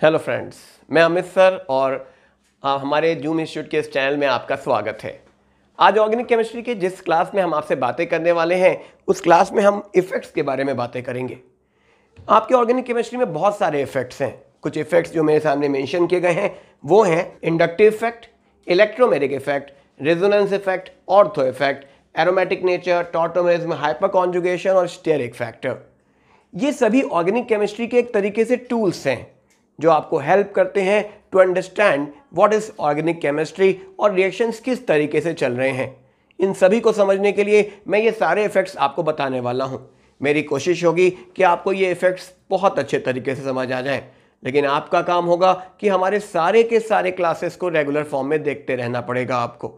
Hello friends, मैं Amit sir और हमारे जूम इंस्टीट्यूट के इस चैनल में आपका स्वागत है। आज ऑर्गेनिक केमिस्ट्री के जिस क्लास में हम आपसे बातें करने वाले हैं उस क्लास में हम इफेक्ट्स के बारे में बातें करेंगे। आपके ऑर्गेनिक केमिस्ट्री में बहुत सारे इफेक्ट्स हैं। कुछ इफेक्ट्स जो मेरे सामने मेंशन किए गए हैं वो हैं inductive effect, electromagnetic effect, resonance effect, ortho effect, aromatic nature, tautomerism, hyper conjugation और स्टेरिक फैक्टर। ये सभी ऑर्गेनिक केमिस्ट्री के एक तरीके से टूल्स हैं जो आपको हेल्प करते हैं to understand what is organic chemistry और रिएक्शंस किस तरीके से चल रहे हैं। इन सभी को समझने के लिए मैं ये सारे इफेक्ट्स आपको बताने वाला हूं। मेरी कोशिश होगी कि आपको ये इफेक्ट्स बहुत अच्छे तरीके से समझ आ जाए, लेकिन आपका काम होगा कि हमारे सारे के सारे क्लासेस को रेगुलर फॉर्म में देखते रहना पड़ेगा आपको।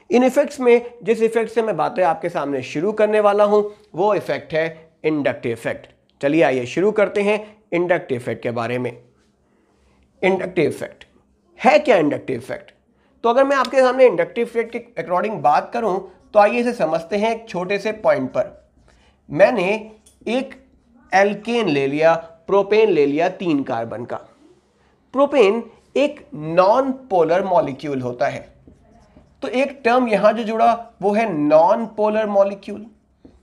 इन इफेक्ट्स में जिस इफेक्ट से मैं बातें आपके सामने शुरू करने वाला हूं वो इफेक्ट है इंडक्टिव इफेक्ट। चलिए आइए शुरू करते हैं इंडक्टिव इफेक्ट के बारे में। इंडक्टिव इफेक्ट है क्या? इंडक्टिव इफेक्ट, तो अगर मैं आपके सामने इंडक्टिव इफेक्ट के अकॉर्डिंग बात करूं तो आइए इसे समझते हैं एक छोटे से पॉइंट पर। मैंने एक एल्केन ले लिया, प्रोपेन ले लिया 3 कार्बन का। प्रोपेन एक नॉन पोलर मॉलिक्यूल होता है, तो एक टर्म यहां जो जुड़ा वो है non polar molecule.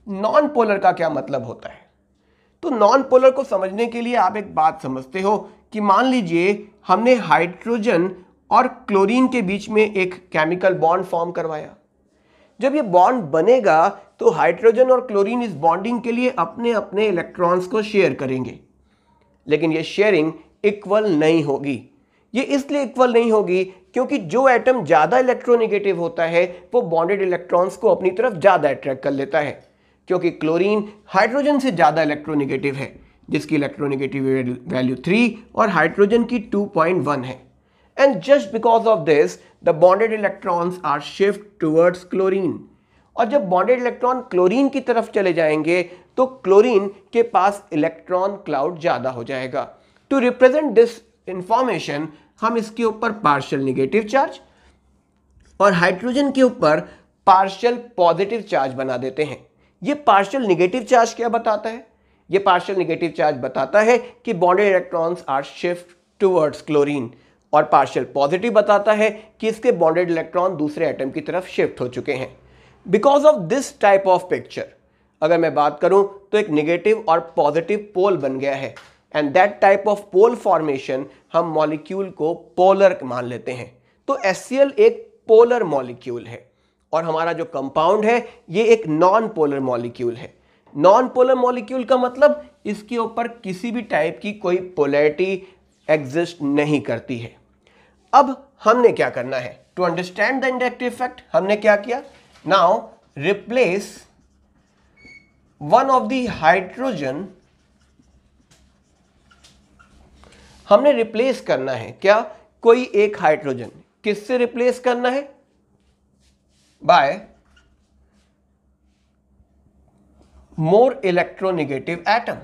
Non polar का क्या मतलब होता है? तो नॉन पोलर को समझने के लिए आप एक बात समझते हो कि मान लीजिए हमने हाइड्रोजन और क्लोरीन के बीच में एक केमिकल बॉन्ड फॉर्म करवाया। जब ये बॉन्ड बनेगा तो हाइड्रोजन और क्लोरीन इस बॉन्डिंग के लिए अपने अपने इलेक्ट्रॉन्स को शेयर करेंगे, लेकिन ये शेयरिंग इक्वल नहीं होगी। ये इसलिए इक्वल नहीं होगी क्योंकि जो एटम ज्यादा इलेक्ट्रोनेगेटिव होता है वो बॉन्डेड इलेक्ट्रॉन्स को अपनी तरफ ज्यादा अट्रैक्ट कर लेता है, क्योंकि क्लोरीन हाइड्रोजन से ज्यादा इलेक्ट्रोनेगेटिव है जिसकी इलेक्ट्रोनेगेटिव वैल्यू 3 और हाइड्रोजन की 2.1 है। And just because of this the bonded electrons are shift towards chlorine. और जब बॉन्डेड इलेक्ट्रॉन क्लोरीन की तरफ चले जाएंगे तो क्लोरीन के पास इलेक्ट्रॉन क्लाउड ज्यादा हो जाएगा। टू रिप्रेजेंट दिस इंफॉर्मेशन हम इसके ऊपर पार्शियल निगेटिव चार्ज और हाइड्रोजन के ऊपर पार्शियल पॉजिटिव चार्ज बना देते हैं। ये पार्शियल निगेटिव चार्ज क्या बताता है? ये पार्शियल निगेटिव चार्ज बताता है कि bonded electrons are shift towards chlorine, और पार्शियल पॉजिटिव बताता है कि इसके बॉन्डेड इलेक्ट्रॉन दूसरे एटम की तरफ शिफ्ट हो चुके हैं। Because of this type of picture अगर मैं बात करूं तो एक निगेटिव और पॉजिटिव पोल बन गया है, and that type of pole formation हम मॉलिक्यूल को पोलर मान लेते हैं। तो HCl एक पोलर मॉलिक्यूल है और हमारा जो कंपाउंड है ये एक नॉन पोलर मॉलिक्यूल है। नॉन पोलर मॉलिक्यूल का मतलब इसके ऊपर किसी भी टाइप की कोई पोलैरिटी एग्जिस्ट नहीं करती है। अब हमने क्या करना है to understand the inductive effect? हमने क्या किया? Now replace one of the hydrogen, हमने रिप्लेस करना है क्या? कोई एक हाइड्रोजन किससे रिप्लेस करना है? By more electronegative atom.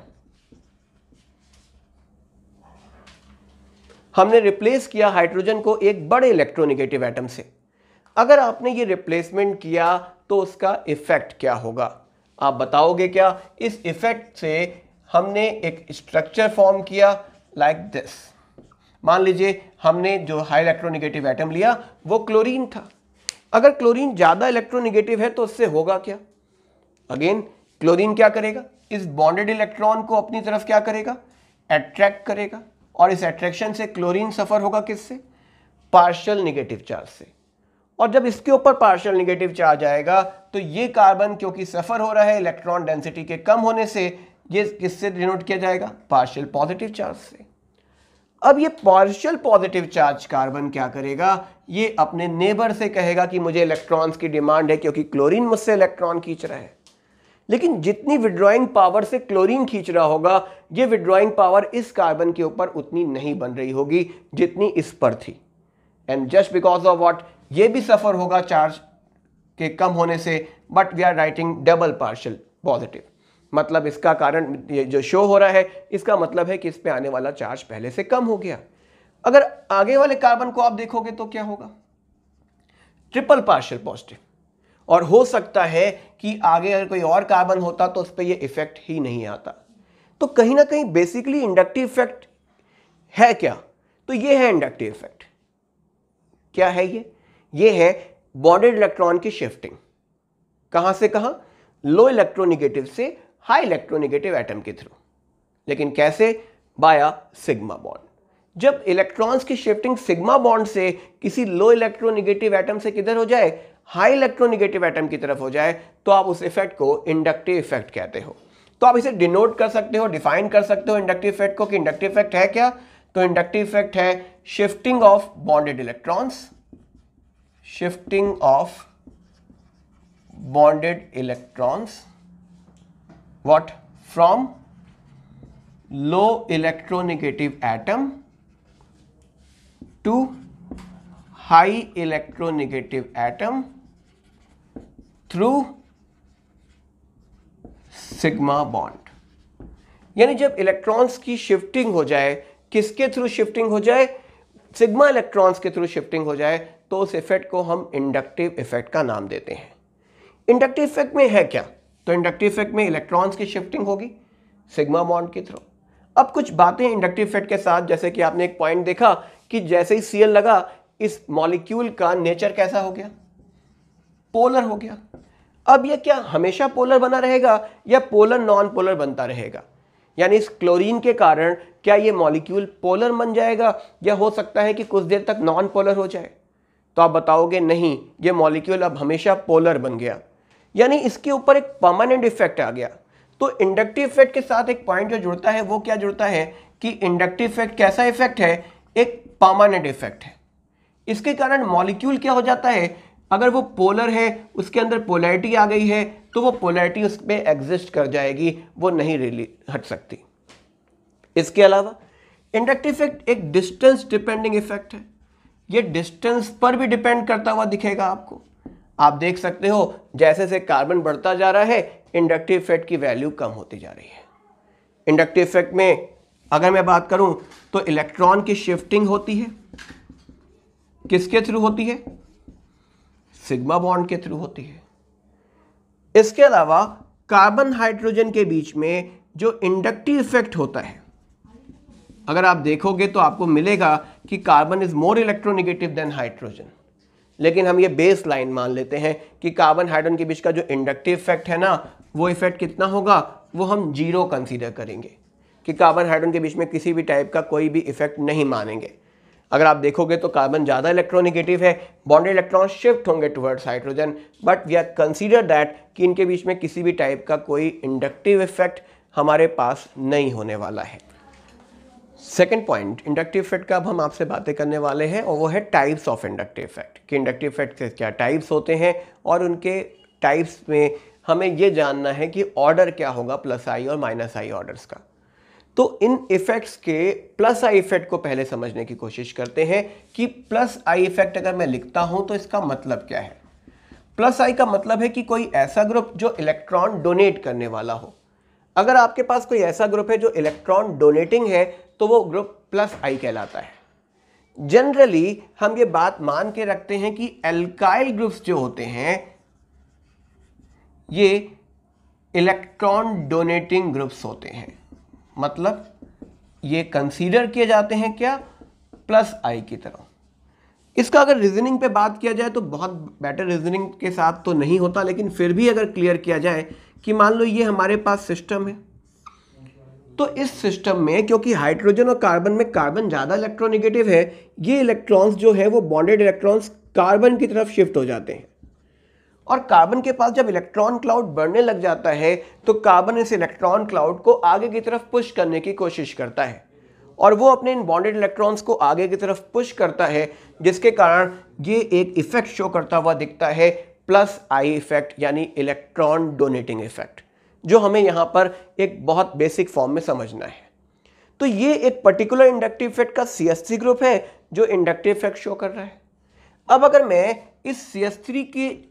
हमने रिप्लेस किया हाइड्रोजन को एक बड़े इलेक्ट्रोनेगेटिव एटम से। अगर आपने ये रिप्लेसमेंट किया तो उसका इफेक्ट क्या होगा? आप बताओगे क्या? इस इफेक्ट से हमने एक स्ट्रक्चर फॉर्म किया लाइक दिस। मान लीजिए हमने जो हाई इलेक्ट्रोनेगेटिव एटम लिया वो क्लोरीन था। अगर क्लोरीन ज्यादा इलेक्ट्रोनेगेटिव है तो उससे होगा क्या? अगेन क्लोरीन क्या करेगा? इस बॉन्डेड इलेक्ट्रॉन को अपनी तरफ क्या करेगा? अट्रैक्ट करेगा, और इस अट्रैक्शन से क्लोरीन सफर होगा किससे? पार्शियल निगेटिव चार्ज से। और जब इसके ऊपर पार्शियल निगेटिव चार्ज आएगा तो ये कार्बन क्योंकि सफर हो रहा है इलेक्ट्रॉन डेंसिटी के कम होने से, ये किससे डिनोट किया जाएगा? पार्शियल पॉजिटिव चार्ज से। अब ये पार्शियल पॉजिटिव चार्ज कार्बन क्या करेगा? ये अपने नेबर से कहेगा कि मुझे इलेक्ट्रॉन्स की डिमांड है क्योंकि क्लोरीन मुझसे इलेक्ट्रॉन खींच रहा है। लेकिन जितनी विड्रॉइंग पावर से क्लोरीन खींच रहा होगा, ये विड्रॉइंग पावर इस कार्बन के ऊपर उतनी नहीं बन रही होगी जितनी इस पर थी। And just because of what, ये भी सफर होगा चार्ज के कम होने से, but we are writing double partial positive. मतलब इसका कारण ये जो शो हो रहा है इसका मतलब है कि इस पे आने वाला चार्ज पहले से कम हो गया। अगर आगे वाले कार्बन को आप देखोगे तो क्या होगा? Triple partial positive. और हो सकता है कि आगे अगर कोई और कार्बन होता तो उस पर यह इफेक्ट ही नहीं आता। तो कहीं ना कहीं बेसिकली इंडक्टिव इफेक्ट है क्या? तो ये है इंडक्टिव इफेक्ट। क्या है ये है बॉन्डेड इलेक्ट्रॉन की शिफ्टिंग। कहां से कहां? लो इलेक्ट्रोनेगेटिव से हाई इलेक्ट्रोनेगेटिव एटम के थ्रू। लेकिन कैसे? बाया सिग्मा बॉन्ड। जब इलेक्ट्रॉन्स की शिफ्टिंग सिग्मा बॉन्ड से किसी लो इलेक्ट्रोनेगेटिव एटम से किधर हो जाए? हाई इलेक्ट्रोनेगेटिव एटम की तरफ हो जाए, तो आप उस इफेक्ट को इंडक्टिव इफेक्ट कहते हो। तो आप इसे डिनोट कर सकते हो, डिफाइन कर सकते हो इंडक्टिव इफेक्ट को कि इंडक्टिव इफेक्ट है क्या? तो इंडक्टिव इफेक्ट है shifting of bonded electrons, shifting of bonded electrons what from low electronegative atom to high electronegative atom through sigma bond। यानी जब इलेक्ट्रॉन्स की शिफ्टिंग हो जाए, किसके थ्रू शिफ्टिंग हो जाए? सिग्मा इलेक्ट्रॉन्स के थ्रू शिफ्टिंग हो जाए, तो उस इफेक्ट को हम इंडक्टिव इफेक्ट का नाम देते हैं। इंडक्टिव इफेक्ट में है क्या? तो इंडक्टिव इफेक्ट में इलेक्ट्रॉन्स की शिफ्टिंग होगी सिग्मा बॉन्ड के थ्रू। अब कुछ बातें इंडक्टिव इफेक्ट के साथ, जैसे कि आपने एक पॉइंट देखा कि जैसे ही Cl लगा, इस मॉलिक्यूल का नेचर कैसा हो गया? पोलर हो गया। अब ये क्या हमेशा पोलर बना रहेगा या पोलर नॉन पोलर बनता रहेगा? यानी इस क्लोरीन के कारण क्या ये मॉलिक्यूल पोलर बन जाएगा या हो सकता है कि कुछ देर तक नॉन पोलर हो जाए? तो आप बताओगे नहीं, ये मॉलिक्यूल अब हमेशा पोलर बन गया, यानी इसके ऊपर एक परमानेंट इफेक्ट आ गया। तो इंडक्टिव इफेक्ट के साथ एक पॉइंट जो जुड़ता है वो क्या जुड़ता है कि इंडक्टिव इफेक्ट कैसा इफेक्ट है? एक परमानेंट इफेक्ट है। इसके कारण मॉलिक्यूल क्या हो जाता है? अगर वो पोलर है, उसके अंदर पोलैरिटी आ गई है, तो वो पोलैरिटी उस पर एग्जिस्ट कर जाएगी, वो नहीं रिली हट सकती। इसके अलावा इंडक्टिव इफेक्ट एक डिस्टेंस डिपेंडिंग इफेक्ट है। ये डिस्टेंस पर भी डिपेंड करता हुआ दिखेगा आपको। आप देख सकते हो जैसे जैसे कार्बन बढ़ता जा रहा है, इंडक्टिव इफेक्ट की वैल्यू कम होती जा रही है। इंडक्टिव इफेक्ट में अगर मैं बात करूं तो इलेक्ट्रॉन की शिफ्टिंग होती है, किसके थ्रू होती है? सिग्मा बॉन्ड के थ्रू होती है। इसके अलावा कार्बन हाइड्रोजन के बीच में जो इंडक्टिव इफेक्ट होता है, अगर आप देखोगे तो आपको मिलेगा कि carbon is more electronegative than hydrogen. लेकिन हम ये बेस लाइन मान लेते हैं कि कार्बन हाइड्रोजन के बीच का जो इंडक्टिव इफेक्ट है ना, वो इफेक्ट कितना होगा? वो हम 0 कंसीडर करेंगे कि कार्बन हाइड्रोजन के बीच में किसी भी टाइप का कोई भी इफेक्ट नहीं मानेंगे। अगर आप देखोगे तो कार्बन ज़्यादा इलेक्ट्रोनेगेटिव है, बॉन्डेड इलेक्ट्रॉन शिफ्ट होंगे towards hydrogen, but we are consider that कि इनके बीच में किसी भी टाइप का कोई इंडक्टिव इफेक्ट हमारे पास नहीं होने वाला है। सेकेंड पॉइंट इंडक्टिव इफेक्ट का अब हम आपसे बातें करने वाले हैं, और वो है टाइप्स ऑफ इंडक्टिव इफेक्ट कि इंडक्टिव इफेक्ट के क्या टाइप्स होते हैं, और उनके टाइप्स में हमें ये जानना है कि ऑर्डर क्या होगा प्लस आई और माइनस आई ऑर्डर्स का। तो इन इफेक्ट्स के प्लस आई इफेक्ट को पहले समझने की कोशिश करते हैं कि प्लस आई इफेक्ट अगर मैं लिखता हूं तो इसका मतलब क्या है। प्लस आई का मतलब है कि कोई ऐसा ग्रुप जो इलेक्ट्रॉन डोनेट करने वाला हो। अगर आपके पास कोई ऐसा ग्रुप है जो इलेक्ट्रॉन डोनेटिंग है, तो वो ग्रुप प्लस आई कहलाता है। जनरली हम ये बात मान के रखते हैं कि एल्काइल ग्रुप्स जो होते हैं ये इलेक्ट्रॉन डोनेटिंग ग्रुप्स होते हैं, मतलब ये कंसीडर किए जाते हैं क्या? प्लस आई की तरह। इसका अगर रीजनिंग पे बात किया जाए तो बहुत बेटर रीजनिंग के साथ तो नहीं होता, लेकिन फिर भी अगर क्लियर किया जाए कि मान लो ये हमारे पास सिस्टम है, तो इस सिस्टम में क्योंकि हाइड्रोजन और कार्बन में कार्बन ज़्यादा इलेक्ट्रोनेगेटिव है, ये इलेक्ट्रॉन्स जो है वो बॉन्डेड इलेक्ट्रॉन्स कार्बन की तरफ शिफ्ट हो जाते हैं, और कार्बन के पास जब इलेक्ट्रॉन क्लाउड बढ़ने लग जाता है तो कार्बन इस इलेक्ट्रॉन क्लाउड को आगे की तरफ पुश करने की कोशिश करता है, और वो अपने इन बॉन्डेड इलेक्ट्रॉन्स को आगे की तरफ पुश करता है, जिसके कारण ये एक इफेक्ट शो करता हुआ दिखता है, प्लस आई इफेक्ट यानी इलेक्ट्रॉन डोनेटिंग इफेक्ट, जो हमें यहाँ पर एक बहुत बेसिक फॉर्म में समझना है। तो ये एक पर्टिकुलर इंडक्टिव इफेक्ट का CH3 ग्रुप है जो इंडक्टिव इफेक्ट शो कर रहा है। अब अगर मैं इस CH3 की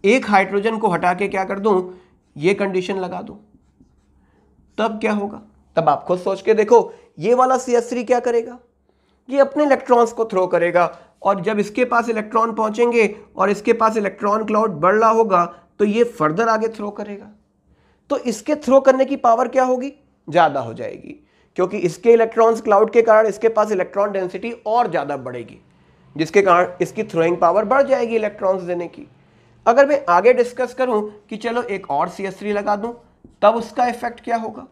एक हाइड्रोजन को हटा के क्या कर दूं, ये कंडीशन लगा दूं, तब क्या होगा? तब आप खुद सोच के देखो, ये वाला CH3 क्या करेगा? ये अपने इलेक्ट्रॉन्स को थ्रो करेगा, और जब इसके पास इलेक्ट्रॉन पहुंचेंगे और इसके पास इलेक्ट्रॉन क्लाउड बढ़ रहा होगा तो ये फर्दर आगे थ्रो करेगा, तो इसके थ्रो करने की पावर क्या होगी? ज़्यादा हो जाएगी, क्योंकि इसके इलेक्ट्रॉन्स क्लाउड के कारण इसके पास इलेक्ट्रॉन डेंसिटी और ज़्यादा बढ़ेगी, जिसके कारण इसकी थ्रोइंग पावर बढ़ जाएगी इलेक्ट्रॉन्स देने की। अगर मैं आगे डिस्कस करूं कि चलो एक और CH3 लगा दूं, तब उसका इफेक्ट क्या होगा,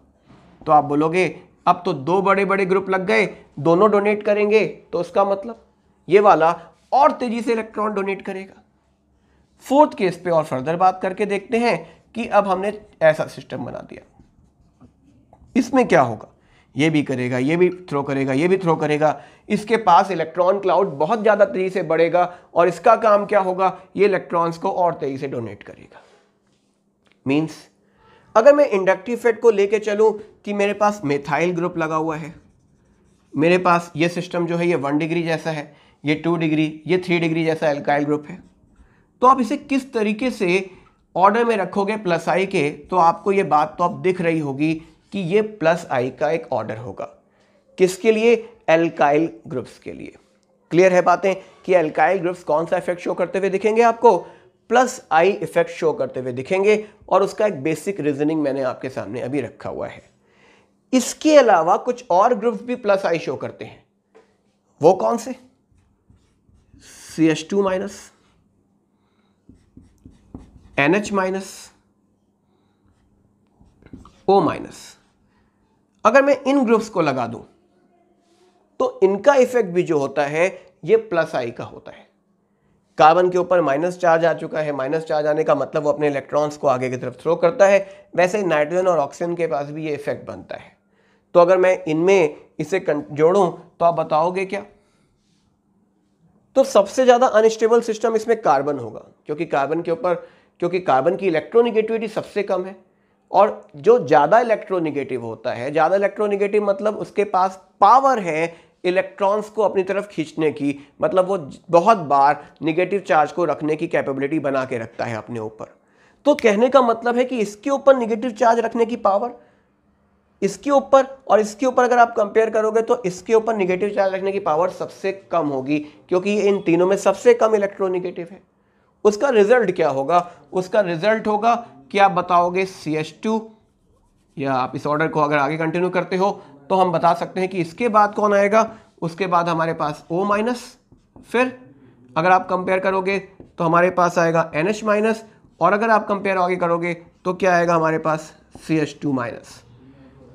तो आप बोलोगे अब तो दो बड़े बड़े ग्रुप लग गए, दोनों डोनेट करेंगे, तो उसका मतलब ये वाला और तेजी से इलेक्ट्रॉन डोनेट करेगा। फोर्थ केस पे और फर्दर बात करके देखते हैं कि अब हमने ऐसा सिस्टम बना दिया, इसमें क्या होगा, ये भी करेगा, ये भी थ्रो करेगा, ये भी थ्रो करेगा, इसके पास इलेक्ट्रॉन क्लाउड बहुत ज़्यादा तेजी से बढ़ेगा और इसका काम क्या होगा, ये इलेक्ट्रॉन्स को और तेजी से डोनेट करेगा। मींस अगर मैं इंडक्टिव इफेक्ट को लेके चलूं कि मेरे पास मेथाइल ग्रुप लगा हुआ है, मेरे पास ये सिस्टम जो है ये 1 डिग्री जैसा है, ये 2 डिग्री, ये 3 डिग्री जैसा एल्काइल ग्रुप है, तो आप इसे किस तरीके से ऑर्डर में रखोगे प्लस आई के, तो आपको ये बात तो अब दिख रही होगी कि ये प्लस आई का एक ऑर्डर होगा। किसके लिए, एल्काइल ग्रुप्स के लिए। क्लियर है बातें कि एल्काइल ग्रुप्स कौन सा इफेक्ट शो करते हुए दिखेंगे, आपको प्लस आई इफेक्ट शो करते हुए दिखेंगे, और उसका एक बेसिक रीजनिंग मैंने आपके सामने अभी रखा हुआ है। इसके अलावा कुछ और ग्रुप्स भी प्लस आई शो करते हैं, वो कौन से, CH2 minus, NH minus, O minus. अगर मैं इन ग्रुप्स को लगा दूं तो इनका इफेक्ट भी जो होता है ये प्लस आई का होता है। कार्बन के ऊपर माइनस चार्ज आ चुका है, माइनस चार्ज आने का मतलब वो अपने इलेक्ट्रॉन्स को आगे की तरफ थ्रो करता है, वैसे नाइट्रोजन और ऑक्सीजन के पास भी ये इफेक्ट बनता है। तो अगर मैं इनमें इसे जोड़ूं तो आप बताओगे क्या, तो सबसे ज्यादा अनस्टेबल सिस्टम इसमें कार्बन होगा, क्योंकि कार्बन की इलेक्ट्रोनिगेटिविटी सबसे कम है, और जो ज़्यादा इलेक्ट्रोनिगेटिव होता है, ज़्यादा इलेक्ट्रोनिगेटिव मतलब उसके पास पावर है इलेक्ट्रॉन्स को अपनी तरफ खींचने की, मतलब वो बहुत बार निगेटिव चार्ज को रखने की कैपेबिलिटी बना के रखता है अपने ऊपर। तो कहने का मतलब है कि इसके ऊपर निगेटिव चार्ज रखने की पावर, इसके ऊपर और इसके ऊपर अगर आप कंपेयर करोगे तो इसके ऊपर निगेटिव चार्ज रखने की पावर सबसे कम होगी, क्योंकि ये इन तीनों में सबसे कम इलेक्ट्रोनिगेटिव है। उसका रिजल्ट क्या होगा, उसका रिजल्ट होगा कि आप बताओगे CH2, या आप इस ऑर्डर को अगर आगे कंटिन्यू करते हो तो हम बता सकते हैं कि इसके बाद कौन आएगा, उसके बाद हमारे पास O माइनस, फिर अगर आप कंपेयर करोगे तो हमारे पास आएगा NH माइनस, और अगर आप कंपेयर आगे करोगे तो क्या आएगा हमारे पास CH2 माइनस।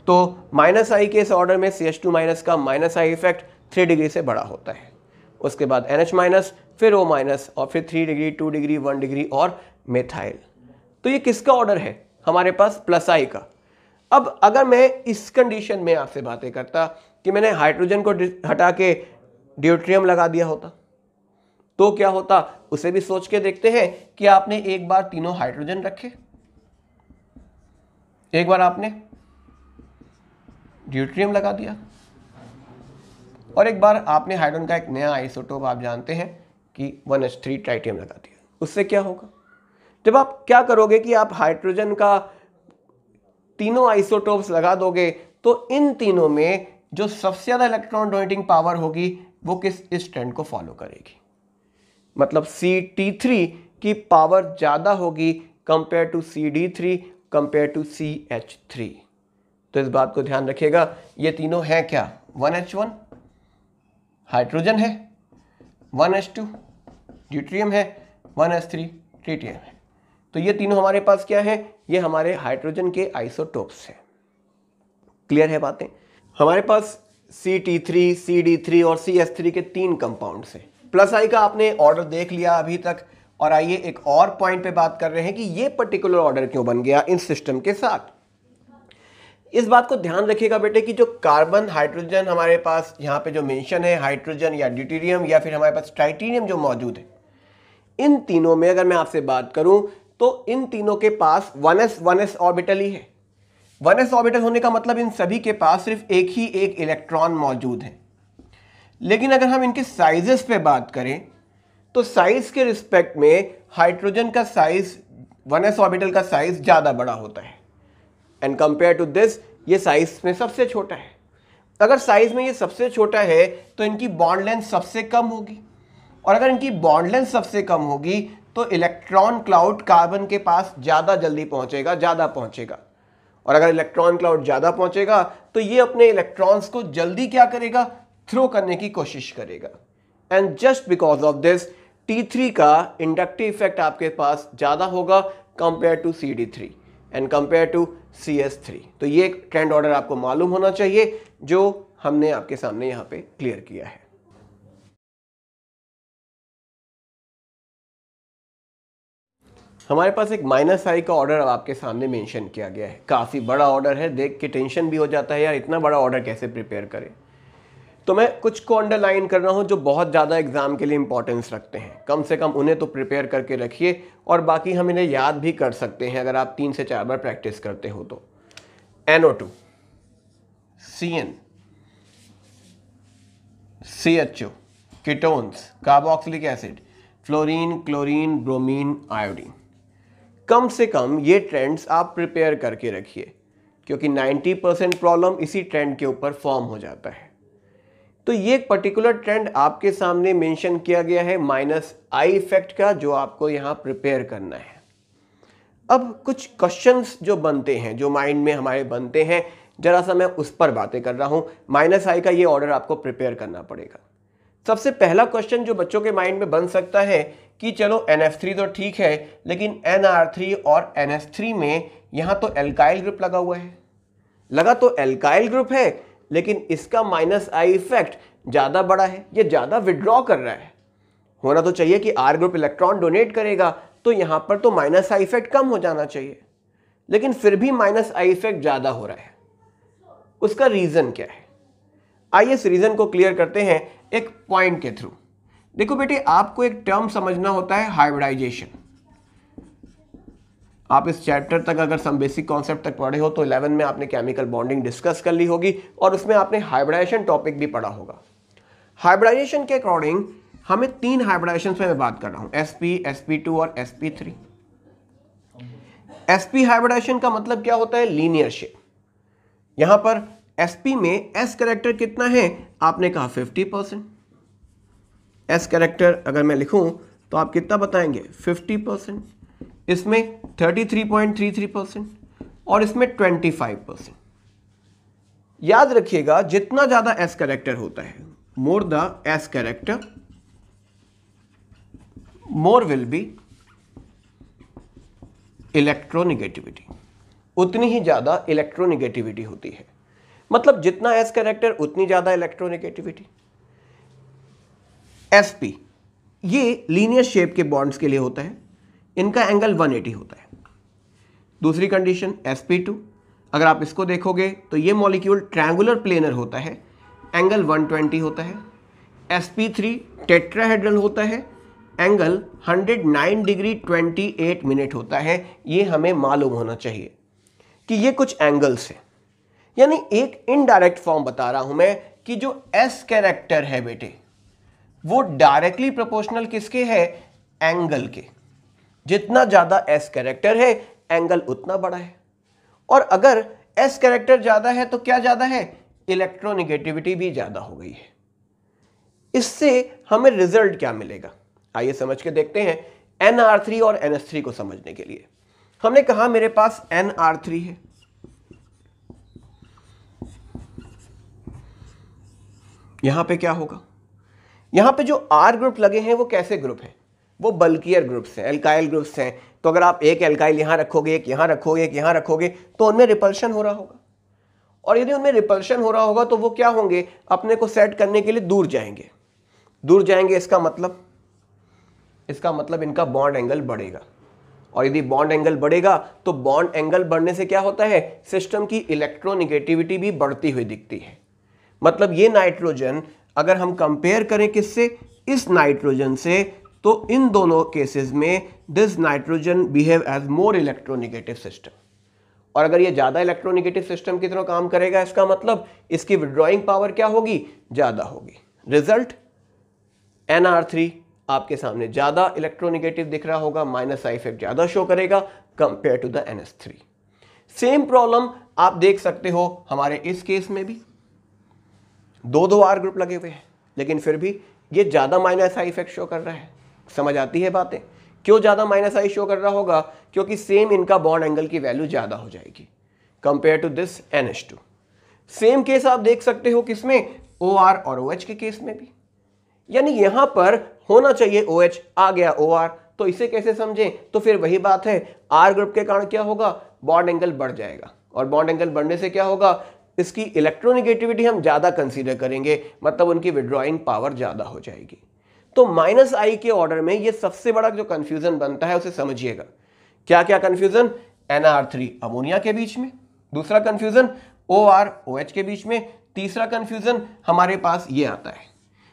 तो माइनस आई के इस ऑर्डर में CH2 माइनस का माइनस आई इफेक्ट 3 डिग्री से बड़ा होता है, उसके बाद NH माइनस, फिर O माइनस, और फिर 3 डिग्री, 2 डिग्री, 1 डिग्री और मेथाइल। तो ये किसका ऑर्डर है, हमारे पास प्लस आई का। अब अगर मैं इस कंडीशन में आपसे बातें करता कि मैंने हाइड्रोजन को हटा के ड्यूट्रियम लगा दिया होता तो क्या होता, उसे भी सोच के देखते हैं कि आपने एक बार तीनों हाइड्रोजन रखे, एक बार आपने ड्यूट्रियम लगा दिया, और एक बार आपने हाइड्रोजन का एक नया आइसोटोप आप जानते हैं कि 1H3 ट्राइटियम लगा दिया। उससे क्या होगा, जब आप क्या करोगे कि आप हाइड्रोजन का तीनों आइसोटोप्स लगा दोगे तो इन तीनों में जो सबसे ज्यादा इलेक्ट्रॉन डोनेटिंग पावर होगी वो इस ट्रेंड को फॉलो करेगी, मतलब CT3 की पावर ज्यादा होगी compare to CD3 compare to CH3। तो इस बात को ध्यान रखिएगा, ये तीनों हैं क्या, 1H1 हाइड्रोजन है, 1H2 ड्यूट्रियम है, 1H3 ट्रिटियम है। तो ये तीनों हमारे पास क्या है, ये हमारे हाइड्रोजन के आइसोटोप्स हैं। क्लियर है बातें, हमारे पास CT3, CD3 और CH3 के 3 कंपाउंड्स हैं। प्लस आई का आपने ऑर्डर देख लिया अभी तक, और आइए एक और पॉइंट पे बात कर रहे हैं कि ये पर्टिकुलर ऑर्डर क्यों बन गया इन सिस्टम के साथ। इस बात को ध्यान रखिएगा बेटे कि जो कार्बन, हाइड्रोजन हमारे पास यहाँ पे जो मेंशन है, हाइड्रोजन या ड्यूटेरियम या फिर हमारे पास ट्राइटेनियम जो मौजूद है, इन तीनों में अगर मैं आपसे बात करूं तो इन तीनों के पास 1s ऑर्बिटल ही है। 1s ऑर्बिटल होने का मतलब इन सभी के पास सिर्फ एक ही एक इलेक्ट्रॉन मौजूद है। लेकिन अगर हम इनके साइजेस पे बात करें तो साइज के रिस्पेक्ट में हाइड्रोजन का साइज, 1s ऑर्बिटल का साइज ज्यादा बड़ा होता है, एंड कंपेयर टू दिस ये साइज में सबसे छोटा है। अगर साइज में ये सबसे छोटा है तो इनकी बॉन्ड लेंथ सबसे कम होगी, और अगर इनकी बॉन्ड लेंथ सबसे कम होगी तो इलेक्ट्रॉन क्लाउड कार्बन के पास ज़्यादा जल्दी पहुंचेगा, ज़्यादा पहुंचेगा। और अगर इलेक्ट्रॉन क्लाउड ज़्यादा पहुंचेगा तो ये अपने इलेक्ट्रॉन्स को जल्दी क्या करेगा, थ्रो करने की कोशिश करेगा। And just because of this T3 का इंडक्टिव इफेक्ट आपके पास ज़्यादा होगा compare to CD3 and compare to CS3। तो ये एक ट्रेंड ऑर्डर आपको मालूम होना चाहिए जो हमने आपके सामने यहाँ पे क्लियर किया है। हमारे पास एक -I का ऑर्डर अब आपके सामने मेंशन किया गया है। काफ़ी बड़ा ऑर्डर है, देख के टेंशन भी हो जाता है यार, इतना बड़ा ऑर्डर कैसे प्रिपेयर करें। तो मैं कुछ को अंडरलाइन कर रहा हूँ जो बहुत ज़्यादा एग्जाम के लिए इंपॉर्टेंस रखते हैं, कम से कम उन्हें तो प्रिपेयर करके रखिए और बाकी हम इन्हें याद भी कर सकते हैं अगर आप 3 से 4 बार प्रैक्टिस करते हो तो। NO2, CN, CHO, ketones, carboxylic acid, fluorine, chlorine, bromine, iodine. कम से कम ये ट्रेंड्स आप प्रिपेयर करके रखिए क्योंकि 90% प्रॉब्लम इसी ट्रेंड के ऊपर फॉर्म हो जाता है। तो ये एक पर्टिकुलर ट्रेंड आपके सामने मेंशन किया गया है -I इफेक्ट का, जो आपको यहाँ प्रिपेयर करना है। अब कुछ क्वेश्चंस जो बनते हैं, जो माइंड में हमारे बनते हैं, जरा सा मैं उस पर बातें कर रहा हूँ। -I का ये ऑर्डर आपको प्रिपेयर करना पड़ेगा। सबसे पहला क्वेश्चन जो बच्चों के माइंड में बन सकता है कि चलो NF3 तो ठीक है, लेकिन NR3 और NS3 में यहाँ तो एल्काइल ग्रुप लगा हुआ है। लगा तो एल्काइल ग्रुप है, लेकिन इसका -I इफेक्ट ज़्यादा बड़ा है, ये ज़्यादा विड्रॉ कर रहा है। होना तो चाहिए कि R ग्रुप इलेक्ट्रॉन डोनेट करेगा, तो यहाँ पर तो -I इफेक्ट कम हो जाना चाहिए, लेकिन फिर भी -I इफेक्ट ज़्यादा हो रहा है। उसका रीज़न क्या है? आइए इस रीज़न को क्लियर करते हैं एक पॉइंट के थ्रू। देखो बेटे, आपको एक टर्म समझना होता है हाइब्रिडाइजेशन। आप इस चैप्टर तक अगर सम बेसिक कॉन्सेप्ट तक पढ़े हो तो 11 में आपने केमिकल बॉन्डिंग डिस्कस कर ली होगी और उसमें आपने हाइब्रिडाइजेशन टॉपिक भी पढ़ा होगा। हाइब्रिडाइजेशन के अकॉर्डिंग हमें 3 हाइब्रिडाइजेशन में मैं बात कर रहा हूं, sp, sp2 और sp3। sp हाइब्रिडाइजेशन का मतलब क्या होता है? Linear shape. यहां पर sp में s कैरेक्टर कितना है? आपने कहा 50%। s कैरेक्टर अगर मैं लिखूं तो आप कितना बताएंगे? 50%। इसमें 33.33% और इसमें 25%। याद रखिएगा, जितना ज्यादा s कैरेक्टर होता है, more the s character more will be electronegativity, उतनी ही ज्यादा इलेक्ट्रोनिगेटिविटी होती है। मतलब जितना s कैरेक्टर उतनी ज्यादा इलेक्ट्रोनिगेटिविटी। sp ये लीनियर शेप के बॉन्ड्स के लिए होता है, इनका एंगल 180 होता है। दूसरी कंडीशन sp2, अगर आप इसको देखोगे तो ये मॉलिक्यूल ट्रायंगुलर प्लेनर होता है, एंगल 120 होता है। sp3 टेट्राहेड्रल होता है, एंगल 109 डिग्री 28 मिनट होता है। ये हमें मालूम होना चाहिए कि ये कुछ एंगल्स हैं। यानी एक इनडायरेक्ट फॉर्म बता रहा हूं मैं कि जो s कैरेक्टर है बेटे, वो डायरेक्टली प्रोपोर्शनल किसके है? एंगल के। जितना ज्यादा s कैरेक्टर है, एंगल उतना बड़ा है। और अगर s कैरेक्टर ज्यादा है तो क्या ज्यादा है? इलेक्ट्रोनिगेटिविटी भी ज्यादा हो गई है। इससे हमें रिजल्ट क्या मिलेगा? आइए समझ के देखते हैं। NR3 और NS3 को समझने के लिए हमने कहा मेरे पास NR3 है, यहां पे क्या होगा? यहां पे जो R ग्रुप लगे हैं वो कैसे ग्रुप हैं? वो बल्कियर ग्रुप्स हैं, एल्काइल ग्रुप्स हैं। तो अगर आप एक एल्काइल यहां रखोगे, एक यहां रखोगे, एक यहां रखोगे, तो उनमें रिपल्शन हो रहा होगा। और यदि उनमें रिपल्शन हो रहा होगा तो वो क्या होंगे? अपने को सेट करने के लिए दूर जाएंगे। दूर जाएंगे, इसका मतलब इनका बॉन्ड एंगल बढ़ेगा। और यदि बॉन्ड एंगल बढ़ेगा तो बॉन्ड एंगल बढ़ने से क्या होता है? सिस्टम की इलेक्ट्रोनिगेटिविटी भी बढ़ती हुई दिखती है। मतलब ये नाइट्रोजन अगर हम कंपेयर करें किससे? इस नाइट्रोजन से, तो इन दोनों केसेस में this nitrogen behave as more electronegative system. और अगर ये ज्यादा इलेक्ट्रोनिगेटिव सिस्टम की तरह काम करेगा, इसका मतलब इसकी विड्रॉइंग पावर क्या होगी? ज्यादा होगी। रिजल्ट NR3 आपके सामने ज्यादा इलेक्ट्रोनिगेटिव दिख रहा होगा, -I इफेक्ट ज्यादा शो करेगा compare to the NS3। Same problem आप देख सकते हो हमारे इस केस में भी। दो R ग्रुप लगे हुए हैं, लेकिन फिर भी ये ज्यादा -I इफेक्ट शो कर रहा है। समझ आती है बातें? क्यों ज्यादा -I शो कर रहा होगा? क्योंकि सेम इनका बॉन्ड एंगल की वैल्यू ज्यादा हो जाएगी। Compare to this NH2। Same case आप देख सकते हो किसमें, OR और OH के केस में भी। यानी यहां पर होना चाहिए OH, आ गया OR, तो इसे कैसे समझें, तो फिर वही बात है, R ग्रुप के कारण क्या होगा, बॉन्ड एंगल बढ़ जाएगा, और बॉन्ड एंगल बढ़ने से क्या होगा, इसकी इलेक्ट्रोनेगेटिविटी हम ज्यादा कंसीडर करेंगे, मतलब उनकी विड्रॉइंग पावर ज्यादा हो जाएगी। तो -I के ऑर्डर में ये सबसे बड़ा जो कंफ्यूजन बनता है उसे समझिएगा। क्या क्या कंफ्यूजन, NR3 अमोनिया के बीच में, दूसरा कंफ्यूजन OR OH के बीच में, तीसरा कंफ्यूजन हमारे पास ये आता है।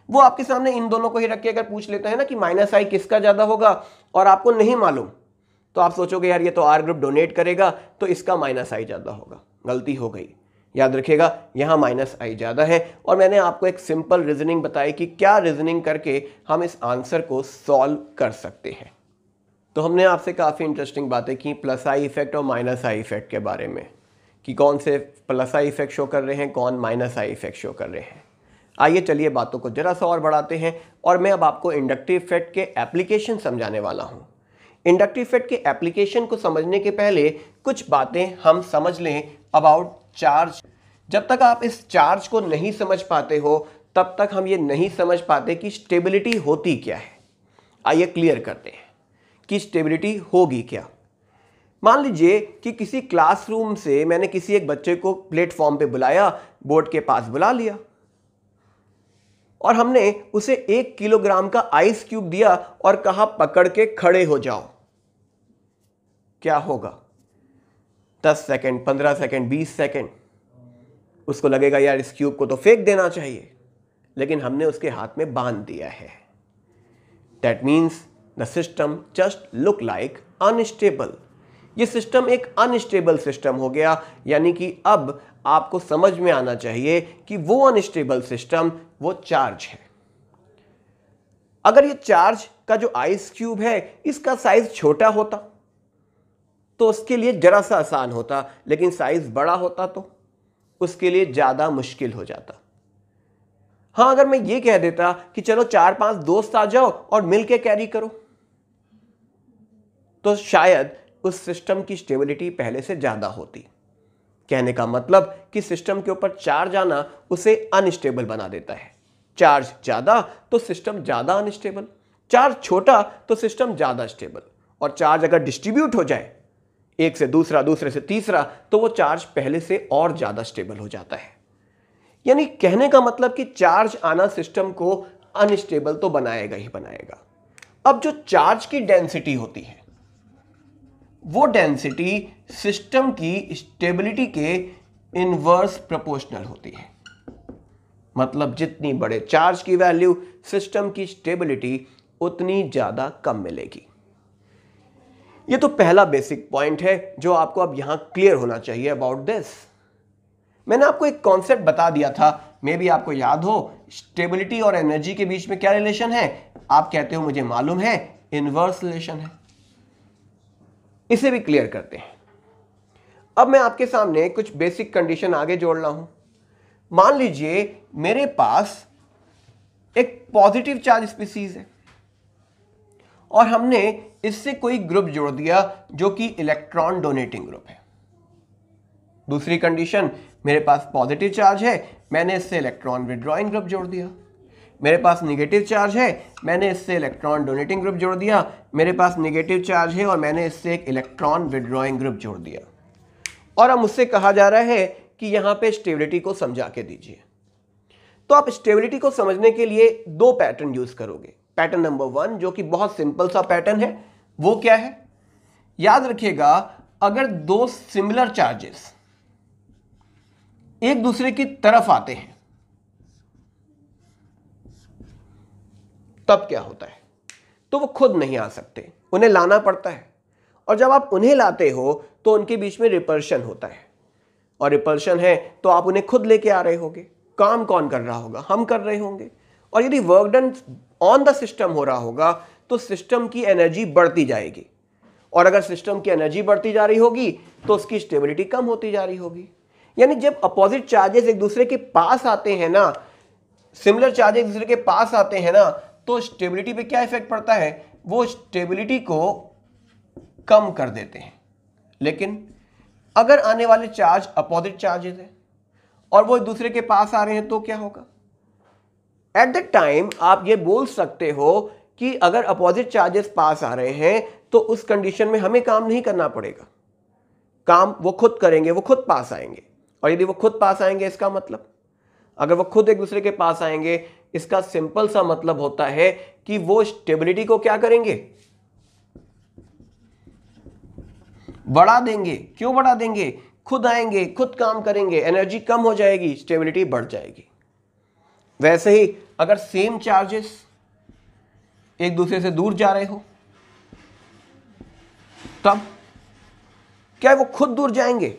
वो आपके सामने इन दोनों को ही रख के अगर पूछ लेता है ना कि -I किसका ज्यादा होगा और आपको नहीं मालूम, तो आप सोचोगे यार ये तो R ग्रुप डोनेट करेगा तो इसका -I ज्यादा होगा। गलती हो गई, याद रखिएगा यहाँ -I ज्यादा है। और मैंने आपको एक सिंपल रीजनिंग बताई कि क्या रीजनिंग करके हम इस आंसर को सॉल्व कर सकते हैं। तो हमने आपसे काफ़ी इंटरेस्टिंग बातें की +I इफेक्ट और -I इफेक्ट के बारे में, कि कौन से +I इफेक्ट शो कर रहे हैं, कौन -I इफेक्ट शो कर रहे हैं। आइए चलिए बातों को जरा सा और बढ़ाते हैं, और मैं अब आपको इंडक्टिव इफेक्ट के एप्लीकेशन समझाने वाला हूँ। इंडक्टिव इफेक्ट के एप्लीकेशन को समझने के पहले कुछ बातें हम समझ लें अबाउट चार्ज। जब तक आप इस चार्ज को नहीं समझ पाते हो तब तक हम ये नहीं समझ पाते कि स्टेबिलिटी होती क्या है। आइए क्लियर करते हैं कि स्टेबिलिटी होगी क्या। मान लीजिए कि किसी क्लासरूम से मैंने किसी एक बच्चे को प्लेटफॉर्म पे बुलाया, बोर्ड के पास बुला लिया, और हमने उसे 1 किलोग्राम का आइस क्यूब दिया और कहा पकड़ के खड़े हो जाओ। क्या होगा, 10 सेकंड, 15 सेकंड, 20 सेकंड, उसको लगेगा यार इस क्यूब को तो फेंक देना चाहिए, लेकिन हमने उसके हाथ में बांध दिया है। That means the system just look like unstable. ये सिस्टम एक अनस्टेबल सिस्टम हो गया, यानी कि अब आपको समझ में आना चाहिए कि वो अनस्टेबल सिस्टम वो चार्ज है। अगर ये चार्ज का जो आइस क्यूब है इसका साइज छोटा होता तो उसके लिए जरा सा आसान होता, लेकिन साइज बड़ा होता तो उसके लिए ज्यादा मुश्किल हो जाता। हां, अगर मैं ये कह देता कि चलो 4-5 दोस्त आ जाओ और मिलके कैरी करो, तो शायद उस सिस्टम की स्टेबिलिटी पहले से ज्यादा होती। कहने का मतलब कि सिस्टम के ऊपर चार्ज आना उसे अनस्टेबल बना देता है। चार्ज ज्यादा तो सिस्टम ज्यादा अनस्टेबल, चार्ज छोटा तो सिस्टम ज्यादा स्टेबल, और चार्ज अगर डिस्ट्रीब्यूट हो जाए एक से दूसरा, दूसरे से तीसरा, तो वो चार्ज पहले से और ज्यादा स्टेबल हो जाता है। यानी कहने का मतलब कि चार्ज आना सिस्टम को अनस्टेबल तो बनाएगा ही बनाएगा। अब जो चार्ज की डेंसिटी होती है वो डेंसिटी सिस्टम की स्टेबिलिटी के इनवर्स प्रोपोर्शनल होती है। मतलब जितनी बड़े चार्ज की वैल्यू, सिस्टम की स्टेबिलिटी उतनी ज्यादा कम मिलेगी। ये तो पहला बेसिक पॉइंट है जो आपको अब यहां क्लियर होना चाहिए अबाउट दिस। मैंने आपको एक कॉन्सेप्ट बता दिया था, मे बी आपको याद हो, स्टेबिलिटी और एनर्जी के बीच में क्या रिलेशन है। आप कहते हो मुझे मालूम है, इनवर्स रिलेशन है। इसे भी क्लियर करते हैं। अब मैं आपके सामने कुछ बेसिक कंडीशन आगे जोड़ रहा हूं। मान लीजिए मेरे पास एक पॉजिटिव चार्ज स्पीसीज है और हमने इससे कोई ग्रुप जोड़ दिया जो कि इलेक्ट्रॉन डोनेटिंग ग्रुप है। दूसरी कंडीशन, मेरे पास पॉजिटिव चार्ज है, मैंने इससे इलेक्ट्रॉन विड्रॉइंग ग्रुप जोड़ दिया। मेरे पास नेगेटिव चार्ज है, मैंने इससे इलेक्ट्रॉन डोनेटिंग ग्रुप जोड़ दिया। मेरे पास नेगेटिव चार्ज है और मैंने इससे एक इलेक्ट्रॉन विड्रॉइंग ग्रुप जोड़ दिया। और अब मुझसे कहा जा रहा है कि यहां पे स्टेबिलिटी को समझा के दीजिए। तो आप स्टेबिलिटी को समझने के लिए 2 पैटर्न यूज करोगे। पैटर्न नंबर 1 जो कि बहुत सिंपल सा पैटर्न है, वो क्या है, याद रखिएगा, अगर 2 सिमिलर चार्जेस एक दूसरे की तरफ आते हैं तब क्या होता है, तो वो खुद नहीं आ सकते, उन्हें लाना पड़ता है। और जब आप उन्हें लाते हो तो उनके बीच में रिपल्शन होता है, और रिपल्शन है तो आप उन्हें खुद लेके आ रहे होगे। काम कौन कर रहा होगा, हम कर रहे होंगे। और यदि work done on the system हो रहा होगा तो सिस्टम की एनर्जी बढ़ती जाएगी, और अगर सिस्टम की एनर्जी बढ़ती जा रही होगी तो उसकी स्टेबिलिटी कम होती जा रही होगी। यानी जब अपोजिट चार्जेस एक दूसरे के पास आते हैं ना, सिमिलर चार्जेस एक दूसरे के पास आते हैं ना, तो स्टेबिलिटी पे क्या इफेक्ट पड़ता है, वो स्टेबिलिटी को कम कर देते हैं। लेकिन अगर आने वाले चार्ज अपोजिट चार्जेस हैं और वो एक दूसरे के पास आ रहे हैं तो क्या होगा? एट द टाइम आप ये बोल सकते हो कि अगर अपोजिट चार्जेस पास आ रहे हैं तो उस कंडीशन में हमें काम नहीं करना पड़ेगा, काम वो खुद करेंगे, वो खुद पास आएंगे। और यदि वो खुद पास आएंगे इसका मतलब, अगर वो खुद एक दूसरे के पास आएंगे, इसका सिंपल सा मतलब होता है कि वो स्टेबिलिटी को क्या करेंगे? बढ़ा देंगे। क्यों बढ़ा देंगे? खुद आएंगे, खुद काम करेंगे, एनर्जी कम हो जाएगी, स्टेबिलिटी बढ़ जाएगी। वैसे ही अगर सेम चार्जेस एक दूसरे से दूर जा रहे हो तब क्या वो खुद दूर जाएंगे?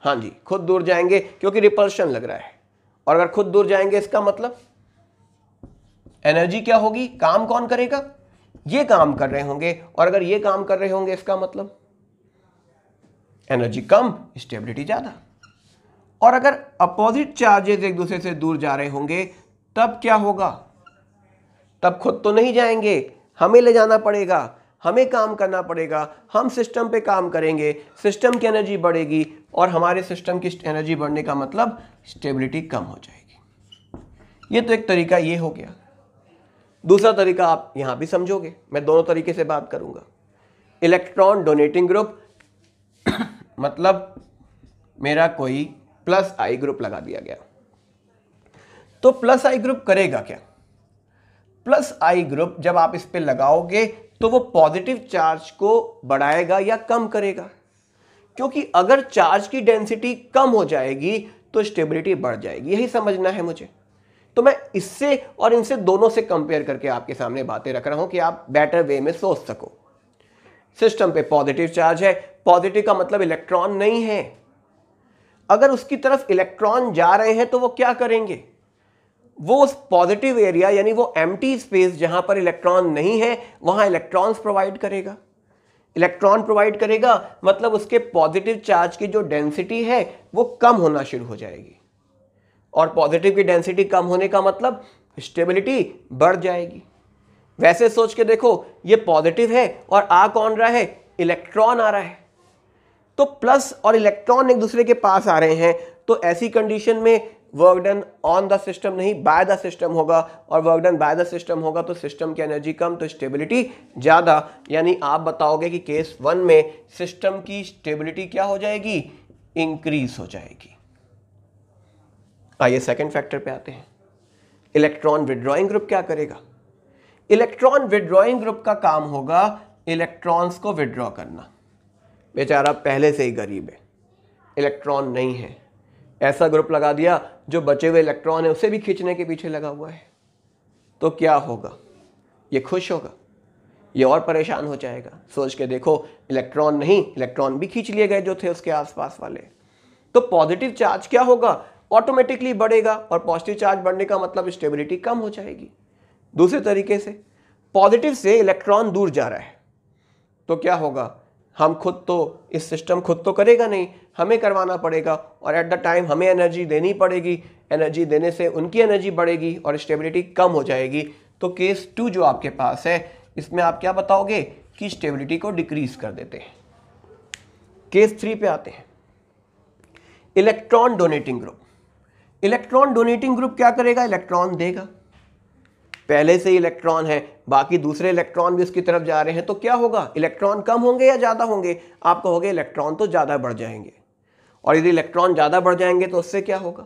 हाँ जी, खुद दूर जाएंगे क्योंकि रिपल्शन लग रहा है। और अगर खुद दूर जाएंगे इसका मतलब एनर्जी क्या होगी? काम कौन करेगा? ये काम कर रहे होंगे। और अगर ये काम कर रहे होंगे इसका मतलब एनर्जी कम, स्टेबिलिटी ज्यादा। और अगर अपोजिट चार्जेस एक दूसरे से दूर जा रहे होंगे तब क्या होगा? तब खुद तो नहीं जाएंगे, हमें ले जाना पड़ेगा, हमें काम करना पड़ेगा, हम सिस्टम पे काम करेंगे, सिस्टम की एनर्जी बढ़ेगी और हमारे सिस्टम की एनर्जी बढ़ने का मतलब स्टेबिलिटी कम हो जाएगी। ये तो एक तरीका ये हो गया। दूसरा तरीका आप यहां भी समझोगे, मैं दोनों तरीके से बात करूंगा। इलेक्ट्रॉन डोनेटिंग ग्रुप मतलब मेरा कोई प्लस आई ग्रुप लगा दिया गया, तो प्लस आई ग्रुप करेगा क्या? प्लस आई ग्रुप जब आप इस पे लगाओगे तो वो पॉजिटिव चार्ज को बढ़ाएगा या कम करेगा, क्योंकि अगर चार्ज की डेंसिटी कम हो जाएगी तो स्टेबिलिटी बढ़ जाएगी। यही समझना है मुझे। तो मैं इससे और इनसे दोनों से कंपेयर करके आपके सामने बातें रख रहा हूं कि आप बेटर वे में सोच सको। सिस्टम पे पॉजिटिव चार्ज है, पॉजिटिव का मतलब इलेक्ट्रॉन नहीं है। अगर उसकी तरफ इलेक्ट्रॉन जा रहे हैं तो वो क्या करेंगे? वो उस पॉजिटिव एरिया यानी वो एम्प्टी स्पेस जहां पर इलेक्ट्रॉन नहीं है वहां इलेक्ट्रॉन्स प्रोवाइड करेगा। इलेक्ट्रॉन प्रोवाइड करेगा मतलब उसके पॉजिटिव चार्ज की जो डेंसिटी है वो कम होना शुरू हो जाएगी। और पॉजिटिव की डेंसिटी कम होने का मतलब स्टेबिलिटी बढ़ जाएगी। वैसे सोच के देखो, ये पॉजिटिव है और आ कौन रहा है? इलेक्ट्रॉन आ रहा है। तो प्लस और इलेक्ट्रॉन एक दूसरे के पास आ रहे हैं तो ऐसी कंडीशन में work done on the system नहीं बाय द सिस्टम होगा, और work done by the system होगा तो सिस्टम की एनर्जी कम तो स्टेबिलिटी ज्यादा। यानी आप बताओगे कि केस 1 में सिस्टम की स्टेबिलिटी क्या हो जाएगी? इंक्रीज हो जाएगी। आइए सेकंड फैक्टर पे आते हैं। इलेक्ट्रॉन विड्रॉइंग ग्रुप क्या करेगा? इलेक्ट्रॉन विड्रॉइंग ग्रुप का काम होगा इलेक्ट्रॉन्स को विड्रॉ करना। बेचारा पहले से ही गरीब है, इलेक्ट्रॉन नहीं है, ऐसा ग्रुप लगा दिया जो बचे हुए इलेक्ट्रॉन है उसे भी खींचने के पीछे लगा हुआ है। तो क्या होगा? ये खुश होगा? ये और परेशान हो जाएगा। सोच के देखो, इलेक्ट्रॉन नहीं, इलेक्ट्रॉन भी खींच लिए गए जो थे उसके आसपास वाले। तो पॉजिटिव चार्ज क्या होगा? ऑटोमेटिकली बढ़ेगा, और पॉजिटिव चार्ज बढ़ने का मतलब स्टेबिलिटी कम हो जाएगी। दूसरे तरीके से पॉजिटिव से इलेक्ट्रॉन दूर जा रहा है तो क्या होगा? हम खुद तो, इस सिस्टम खुद तो करेगा नहीं, हमें करवाना पड़ेगा, और एट द टाइम हमें एनर्जी देनी पड़ेगी। एनर्जी देने से उनकी एनर्जी बढ़ेगी और स्टेबिलिटी कम हो जाएगी। तो केस 2 जो आपके पास है इसमें आप क्या बताओगे? कि स्टेबिलिटी को डिक्रीज कर देते हैं। केस 3 पे आते हैं। Electron donating group. Electron donating group क्या करेगा? इलेक्ट्रॉन देगा। पहले से ही इलेक्ट्रॉन है, बाकी दूसरे इलेक्ट्रॉन भी उसकी तरफ जा रहे हैं तो क्या होगा? इलेक्ट्रॉन कम होंगे या ज्यादा होंगे? आप कहोगे इलेक्ट्रॉन तो ज्यादा बढ़ जाएंगे। और यदि इलेक्ट्रॉन ज्यादा बढ़ जाएंगे तो उससे क्या होगा?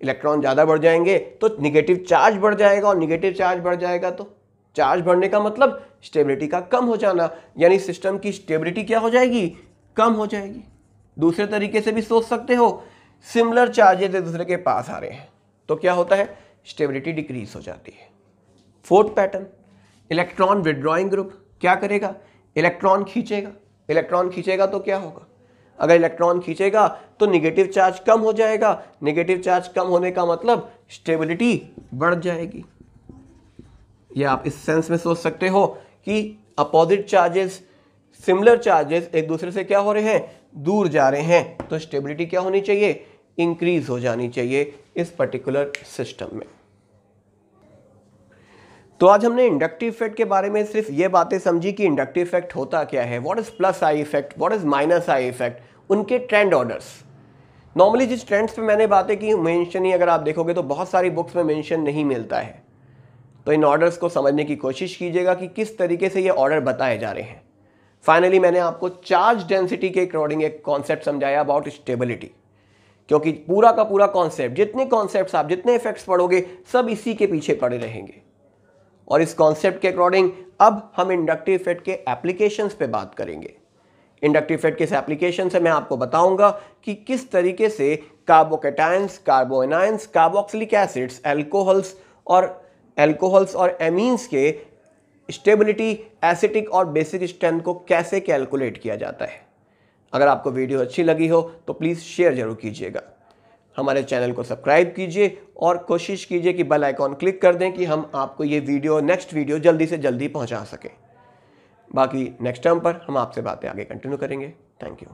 इलेक्ट्रॉन ज्यादा बढ़ जाएंगे तो निगेटिव चार्ज बढ़ जाएगा, और निगेटिव चार्ज बढ़ जाएगा तो चार्ज बढ़ने का मतलब स्टेबिलिटी का कम हो जाना, यानी सिस्टम की स्टेबिलिटी क्या हो जाएगी? कम हो जाएगी। दूसरे तरीके से भी सोच सकते हो, सिमिलर चार्जेस एक दूसरे के पास आ रहे हैं तो क्या होता है? स्टेबिलिटी डिक्रीज हो जाती है। Fourth pattern, electron withdrawing group क्या करेगा? इलेक्ट्रॉन खींचेगा। इलेक्ट्रॉन खींचेगा तो क्या होगा? अगर इलेक्ट्रॉन खींचेगा तो निगेटिव चार्ज कम हो जाएगा। निगेटिव चार्ज कम होने का मतलब स्टेबिलिटी बढ़ जाएगी। या आप इस सेंस में सोच सकते हो कि अपोजिट चार्जेस, सिमिलर चार्जेस एक दूसरे से क्या हो रहे हैं? दूर जा रहे हैं तो स्टेबिलिटी क्या होनी चाहिए? इंक्रीज हो जानी चाहिए इस पर्टिकुलर सिस्टम में। तो आज हमने इंडक्टिव इफेक्ट के बारे में सिर्फ ये बातें समझी कि इंडक्टिव इफेक्ट होता क्या है, what is plus I effect, what is minus I effect, उनके ट्रेंड ऑर्डर्स। नॉर्मली जिस ट्रेंड्स पे मैंने बातें की मेंशन ही अगर आप देखोगे तो बहुत सारी बुक्स में मेंशन नहीं मिलता है। तो इन ऑर्डर्स को समझने की कोशिश कीजिएगा कि किस तरीके से ये ऑर्डर बताए जा रहे हैं। फाइनली मैंने आपको चार्ज डेंसिटी के अकॉर्डिंग एक कॉन्सेप्ट समझाया अबाउट स्टेबिलिटी, क्योंकि पूरा का पूरा कॉन्सेप्ट, जितने कॉन्सेप्ट्स आप जितने इफेक्ट्स पढ़ोगे सब इसी के पीछे पड़े रहेंगे। और इस कॉन्सेप्ट के अकॉर्डिंग अब हम इंडक्टिव इफेक्ट के एप्लीकेशंस पे बात करेंगे। इंडक्टिव इफेक्ट के एप्लीकेशन से मैं आपको बताऊंगा कि किस तरीके से कार्बोकैटायंस, कार्बोएनायंस, कार्बोक्सिलिक एसिड्स, एल्कोहल्स और एमीन्स के स्टेबिलिटी, एसिटिक और बेसिक स्ट्रेंथ को कैसे कैलकुलेट किया जाता है। अगर आपको वीडियो अच्छी लगी हो तो प्लीज़ शेयर जरूर कीजिएगा। हमारे चैनल को सब्सक्राइब कीजिए और कोशिश कीजिए कि बेल आइकॉन क्लिक कर दें कि हम आपको ये वीडियो, नेक्स्ट वीडियो जल्दी से जल्दी पहुंचा सकें। बाकी नेक्स्ट टाइम पर हम आपसे बातें आगे कंटिन्यू करेंगे। Thank you.